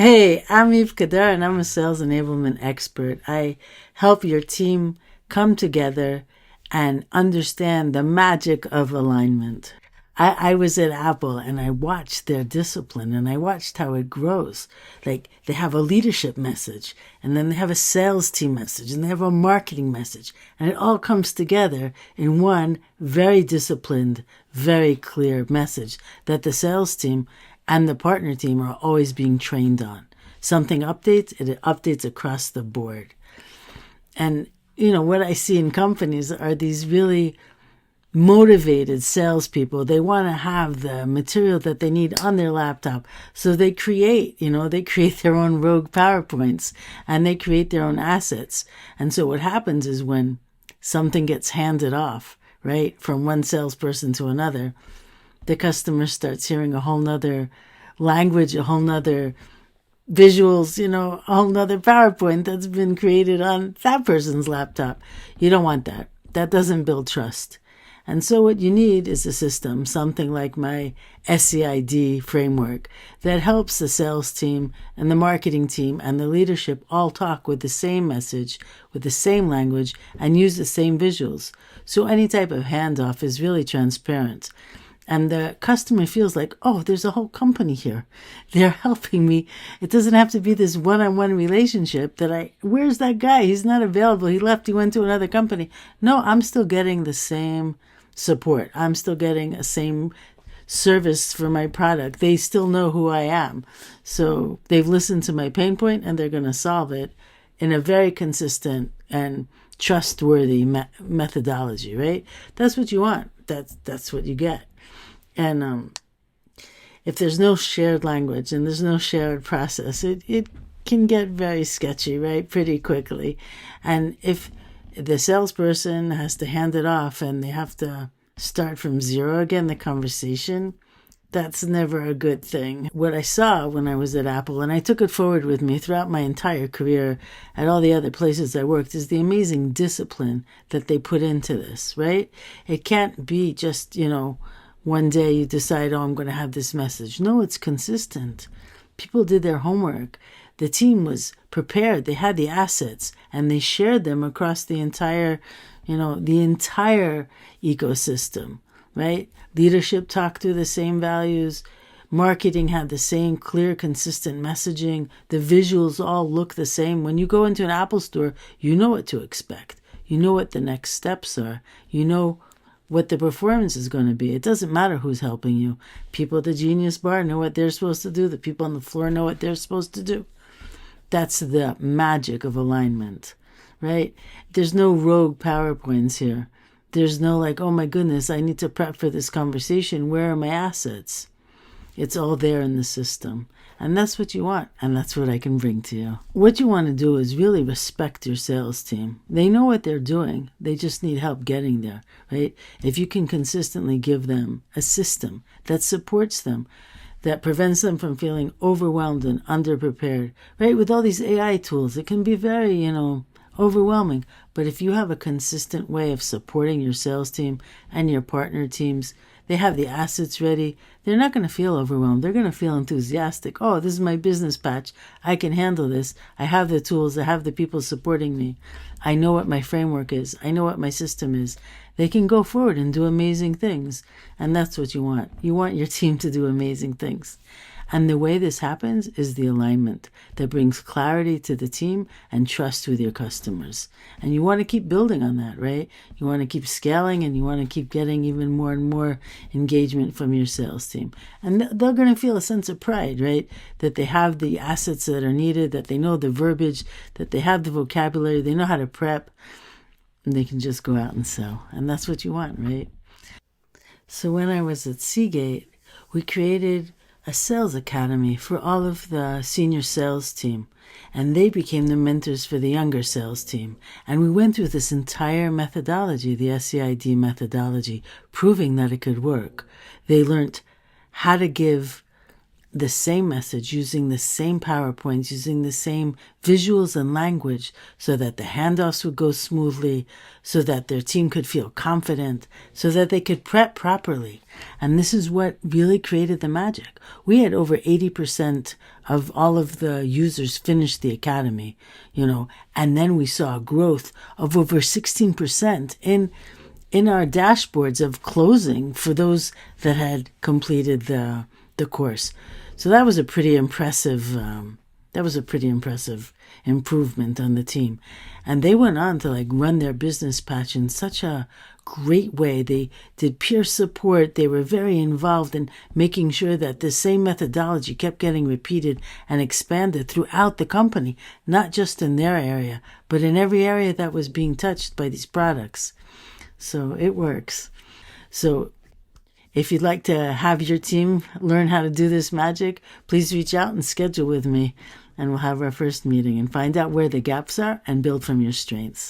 Hey, I'm Eve Kadar and I'm a sales enablement expert. I help your team come together and understand the magic of alignment. I was at Apple and I watched their discipline and I watched how it grows. Like they have a leadership message and then they have a sales team message and they have a marketing message, and it all comes together in one very disciplined, very clear message that the sales team and the partner team are always being trained on. Something updates, it updates across the board. And, what I see in companies are these really motivated salespeople. They want to have the material that they need on their laptop. So they create their own rogue PowerPoints and they create their own assets. And so what happens is when something gets handed off, right, from one salesperson to another, the customer starts hearing a whole nother language, a whole nother visuals, a whole nother PowerPoint that's been created on that person's laptop. You don't want that. That doesn't build trust. And so what you need is a system, something like my SEID framework, that helps the sales team and the marketing team and the leadership all talk with the same message, with the same language, and use the same visuals. So any type of handoff is really transparent. And the customer feels like, oh, there's a whole company here. They're helping me. It doesn't have to be this one-on-one relationship where's that guy? He's not available. He left. He went to another company. No, I'm still getting the same support. I'm still getting the same service for my product. They still know who I am. So they've listened to my pain point and they're going to solve it in a very consistent and trustworthy methodology, right? That's what you want. That's what you get. And if there's no shared language and there's no shared process, it can get very sketchy, right, pretty quickly. And if the salesperson has to hand it off and they have to start from zero again, the conversation, that's never a good thing. What I saw when I was at Apple, and I took it forward with me throughout my entire career at all the other places I worked, is the amazing discipline that they put into this, right? It can't be just, one day you decide, oh, I'm going to have this message. No, it's consistent. People did their homework. The team was prepared. They had the assets and they shared them across the entire ecosystem, right? Leadership talked through the same values. Marketing had the same clear, consistent messaging. The visuals all look the same. When you go into an Apple store, you know what to expect. You know what the next steps are. You know what the performance is going to be. It doesn't matter who's helping you. People at the Genius Bar know what they're supposed to do. The people on the floor know what they're supposed to do. That's the magic of alignment, right? There's no rogue PowerPoints here. There's no oh my goodness, I need to prep for this conversation. Where are my assets? It's all there in the system. And that's what you want. And that's what I can bring to you. What you want to do is really respect your sales team. They know what they're doing. They just need help getting there, right? If you can consistently give them a system that supports them, that prevents them from feeling overwhelmed and underprepared, right? With all these AI tools, it can be very, overwhelming. But if you have a consistent way of supporting your sales team and your partner teams, they have the assets ready, they're not going to feel overwhelmed. They're going to feel enthusiastic. Oh, this is my business patch. I can handle this. I have the tools. I have the people supporting me. I know what my framework is. I know what my system is. They can go forward and do amazing things. And that's what you want. You want your team to do amazing things. And the way this happens is the alignment that brings clarity to the team and trust with your customers. And you want to keep building on that, right? You want to keep scaling and you want to keep getting even more and more engagement from your sales team. And they're going to feel a sense of pride, right? That they have the assets that are needed, that they know the verbiage, that they have the vocabulary, they know how to prep, and they can just go out and sell. And that's what you want, right? So when I was at Seagate, we created a sales academy for all of the senior sales team, and they became the mentors for the younger sales team. And we went through this entire methodology, the SEID methodology, proving that it could work. They learned how to give the same message using the same PowerPoints, using the same visuals and language so that the handoffs would go smoothly, so that their team could feel confident, so that they could prep properly. And this is what really created the magic. We had over 80% of all of the users finished the academy, and then we saw a growth of over 16% in our dashboards of closing for those that had completed the course. So that was a pretty impressive improvement on the team. And they went on to run their business patch in such a great way. They did peer support. They were very involved in making sure that the same methodology kept getting repeated and expanded throughout the company, not just in their area, but in every area that was being touched by these products. So it works. So if you'd like to have your team learn how to do this magic, please reach out and schedule with me, and we'll have our first meeting and find out where the gaps are and build from your strengths.